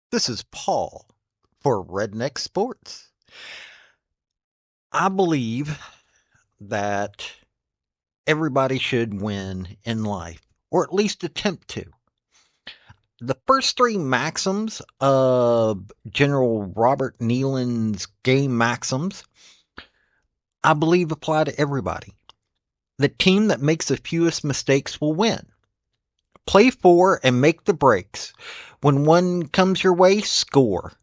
This is Paul for Redneck Sports. I believe that everybody should win in life, or at least attempt to. The first three maxims of General Robert Nealon's game maxims, I believe apply to everybody. The team that makes the fewest mistakes will win. Play for and make the breaks. When one comes your way, score.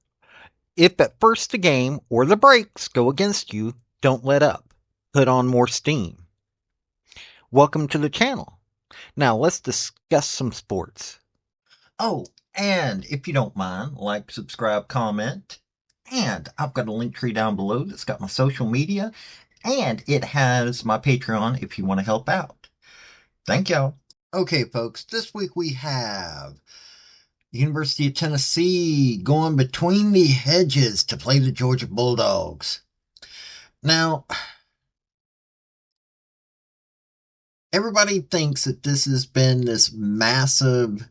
If at first the game or the breaks go against you, don't let up. Put on more steam. Welcome to the channel. Now let's discuss some sports. Oh, and if you don't mind, like, subscribe, comment. And I've got a link tree down below that's got my social media, and it has my Patreon if you want to help out. Thank y'all. Okay, folks, this week we have University of Tennessee going between the hedges to play the Georgia Bulldogs. Now, everybody thinks that this has been this massive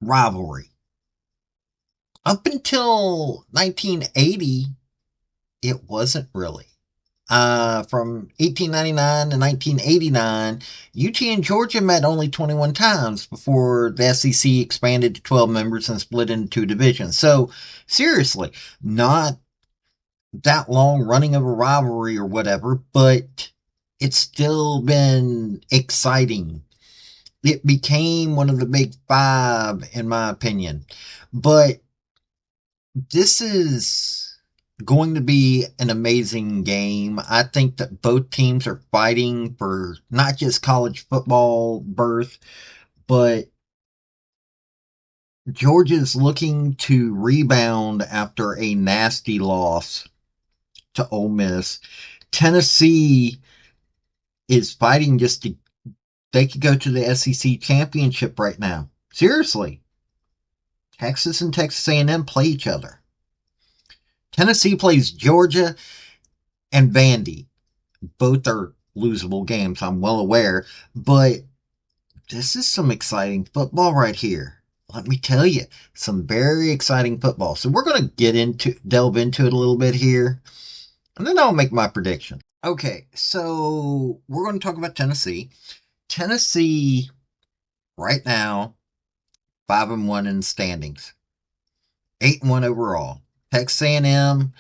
rivalry. Up until 1980, it wasn't really. From 1899 to 1989, UT and Georgia met only 21 times before the SEC expanded to 12 members and split into two divisions. So, seriously, not that long running of a rivalry or whatever, but it's still been exciting. It became one of the big five, in my opinion. But this is going to be an amazing game. I think that both teams are fighting for not just college football berth, but Georgia's looking to rebound after a nasty loss to Ole Miss. Tennessee is fighting just to, they could go to the SEC championship right now. Seriously. Texas and Texas A&M play each other. Tennessee plays Georgia and Vandy. Both are losable games, I'm well aware, but this is some exciting football right here. Let me tell you, some very exciting football. So we're going to delve into it a little bit here, and then I'll make my prediction. Okay, so we're going to talk about Tennessee. Tennessee, right now, 5-1 in the standings, 8-1 overall. Texas A&M,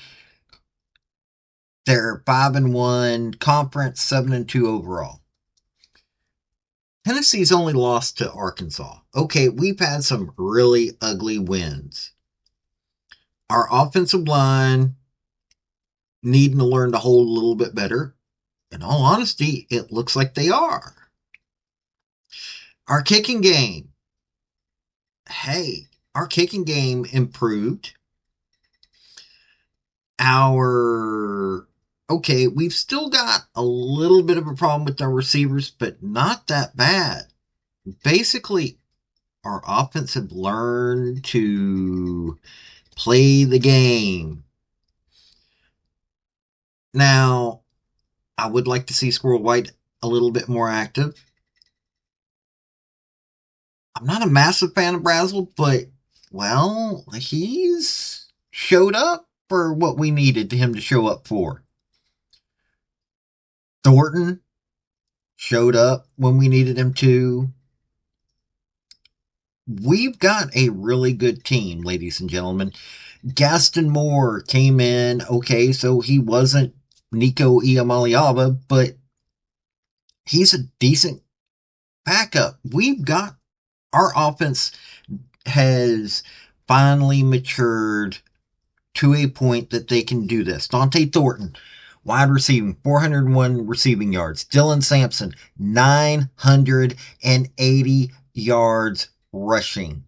they're 5-1 conference, 7-2 overall. Tennessee's only lost to Arkansas. Okay, we've had some really ugly wins. Our offensive line needing to learn to hold a little bit better. In all honesty, it looks like they are. Our kicking game. Hey, our kicking game improved. We've still got a little bit of a problem with our receivers, but not that bad. Basically, our offense have learned to play the game. Now, I would like to see Squirrel White a little bit more active. I'm not a massive fan of Brazel, but, well, he's showed up for what we needed him to show up for. Thornton showed up when we needed him to. We've got a really good team, ladies and gentlemen. Gaston Moore came in. Okay, so he wasn't Nico Iamaleava, but he's a decent backup. Our offense has finally matured to a point that they can do this. Dante Thornton, wide receiving, 401 receiving yards. Dylan Sampson, 980 yards rushing.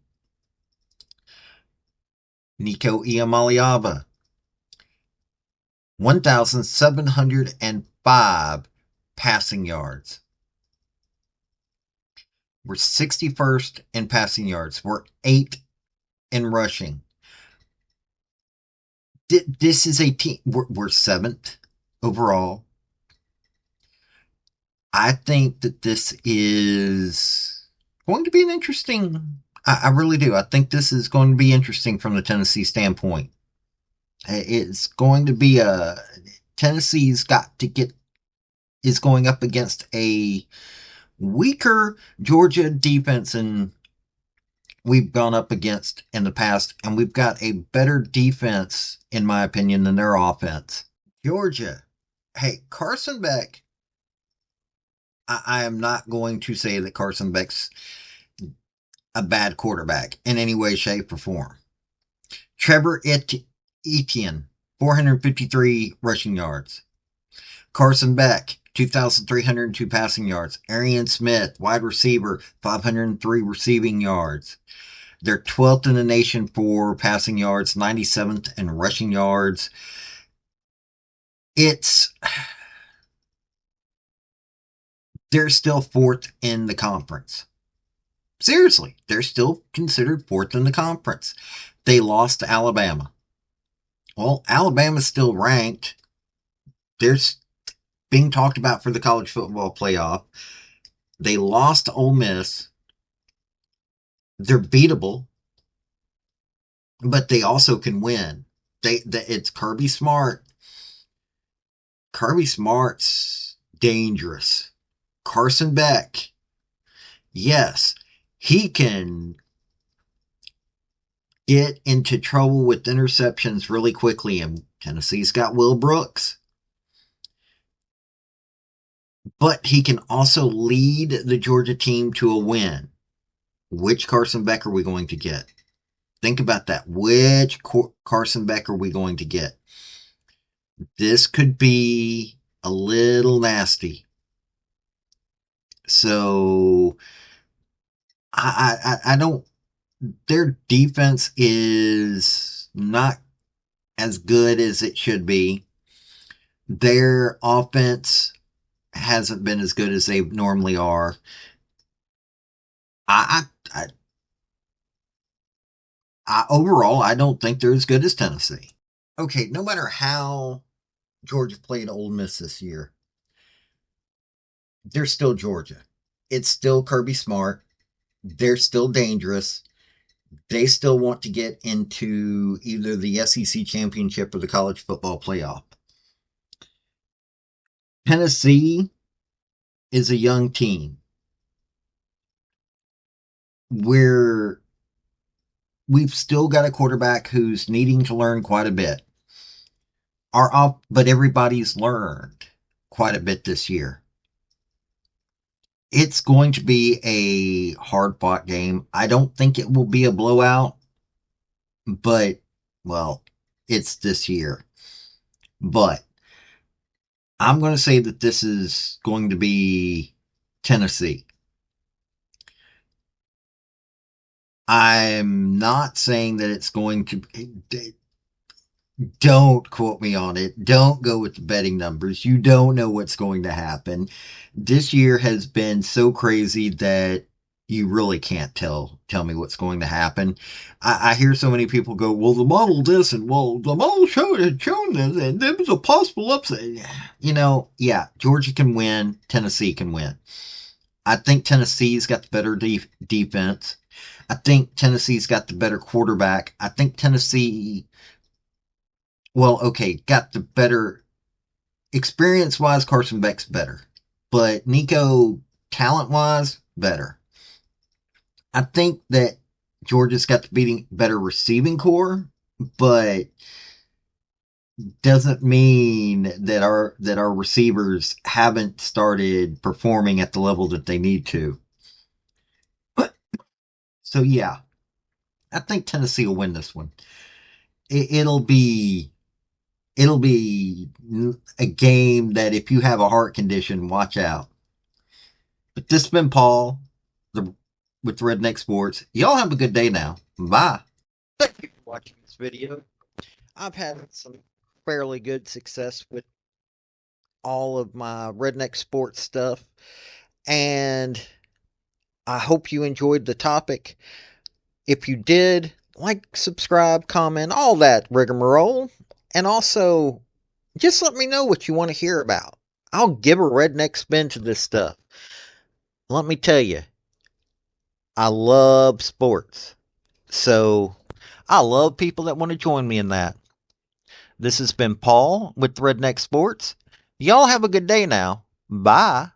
Nico Iamaleava, 1,705 passing yards. We're 61st in passing yards. We're 8th in rushing. This is a team. We're 7th overall. I think that this is going to be an interesting I really do. I think this is going to be interesting from the Tennessee standpoint. It's going to be a Tennessee's got to get is going up against a weaker Georgia defense than we've gone up against in the past, and we've got a better defense, in my opinion, than their offense. Georgia, hey, Carson Beck. I am not going to say that Carson Beck's a bad quarterback in any way, shape, or form. Trevor Etienne, 453 rushing yards. Carson Beck, 2,302 passing yards. Arian Smith, wide receiver, 503 receiving yards. They're 12th in the nation for passing yards, 97th in rushing yards. It's they're still fourth in the conference. Seriously, they're still considered fourth in the conference. They lost to Alabama. Well, Alabama's still ranked. They're being talked about for the college football playoff. They lost to Ole Miss. They're beatable, but they also can win. It's Kirby Smart. Kirby Smart's dangerous. Carson Beck, yes, he can get into trouble with interceptions really quickly, and Tennessee's got Will Brooks. But he can also lead the Georgia team to a win. Which Carson Beck are we going to get? Think about that. Which Carson Beck are we going to get? This could be a little nasty. So I don't. Their defense is not as good as it should be. Their offense hasn't been as good as they normally are. I, I, overall, I don't think they're as good as Tennessee. Okay, no matter how Georgia played Ole Miss this year, they're still Georgia. It's still Kirby Smart. They're still dangerous. They still want to get into either the SEC championship or the college football playoff. Tennessee is a young team. We're we've still got a quarterback who's needing to learn quite a bit. But everybody's learned quite a bit this year. It's going to be a hard fought game. I don't think it will be a blowout, but well, it's this year. But I'm going to say that this is going to be Tennessee. I'm not saying that it's going to. Don't quote me on it. Don't go with the betting numbers. You don't know what's going to happen. This year has been so crazy that you really can't tell me what's going to happen. I hear so many people go, well, the model this and well, the model had shown this and there was a possible upset. You know, yeah, Georgia can win, Tennessee can win. I think Tennessee's got the better defense. I think Tennessee's got the better quarterback. I think Tennessee, well, okay, got the better experience wise. Carson Beck's better, but Nico talent wise better. I think that Georgia's got the better receiving core, but doesn't mean that our receivers haven't started performing at the level that they need to. So yeah, I think Tennessee will win this one. It'll be a game that if you have a heart condition, watch out. But this has been Paul the, with Redneck Sports. Y'all have a good day now. Bye. Thank you for watching this video. I've had some fairly good success with all of my Redneck Sports stuff, and I hope you enjoyed the topic. If you did, like, subscribe, comment, all that rigmarole, and also just let me know what you want to hear about. I'll give a redneck spin to this stuff. Let me tell you, I love sports. So I love people that want to join me in that. This has been Paul with Redneck Sports. Y'all have a good day now. Bye.